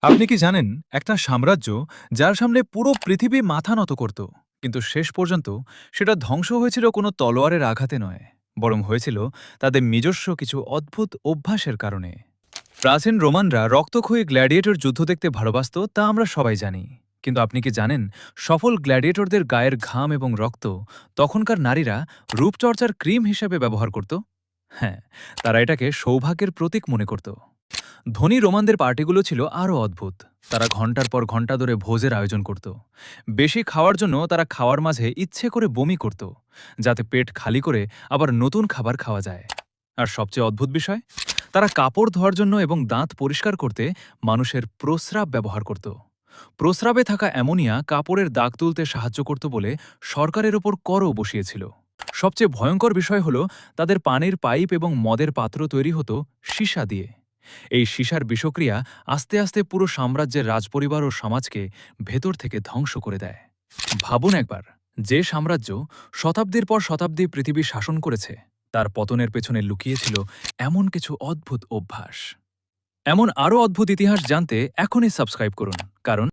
আপনি কি জানেন একটা সাম্রাজ্য যার সামনে পুরো পৃথিবী মাথা নত করত, কিন্তু শেষ পর্যন্ত সেটা ধ্বংস হয়েছিল কোনো তলোয়ারের আঘাতে নয়, বরং হয়েছিল তাদের নিজস্ব কিছু অদ্ভুত অভ্যাসের কারণে। প্রাচীন রোমানরা রক্তক্ষয়ী গ্ল্যাডিয়েটর যুদ্ধ দেখতে ভালোবাসত, তা আমরা সবাই জানি। কিন্তু আপনি কি জানেন সফল গ্ল্যাডিয়েটরদের গায়ের ঘাম এবং রক্ত তখনকার নারীরা রূপচর্চার ক্রিম হিসেবে ব্যবহার করত? হ্যাঁ, তারা এটাকে সৌভাগ্যের প্রতীক মনে করত। ধনী রোমানদের পার্টিগুলো ছিল আরও অদ্ভুত। তারা ঘন্টার পর ঘন্টা ধরে ভোজের আয়োজন করত। বেশি খাওয়ার জন্য তারা খাওয়ার মাঝে ইচ্ছে করে বমি করত, যাতে পেট খালি করে আবার নতুন খাবার খাওয়া যায়। আর সবচেয়ে অদ্ভুত বিষয়, তারা কাপড় ধোয়ার জন্য এবং দাঁত পরিষ্কার করতে মানুষের প্রস্রাব ব্যবহার করত। প্রস্রাবে থাকা অ্যামোনিয়া কাপড়ের দাগ তুলতে সাহায্য করত বলে সরকারের ওপর করও বসিয়েছিল। সবচেয়ে ভয়ঙ্কর বিষয় হল, তাদের পানির পাইপ এবং মদের পাত্র তৈরি হতো সীসা দিয়ে। এই সীসার বিষক্রিয়া আস্তে আস্তে পুরো সাম্রাজ্যের রাজপরিবার ও সমাজকে ভেতর থেকে ধ্বংস করে দেয়। ভাবুন একবার, যে সাম্রাজ্য শতাব্দীর পর শতাব্দী পৃথিবী শাসন করেছে, তার পতনের পেছনে লুকিয়েছিল এমন কিছু অদ্ভুত অভ্যাস। এমন আরও অদ্ভুত ইতিহাস জানতে এখনই সাবস্ক্রাইব করুন, কারণ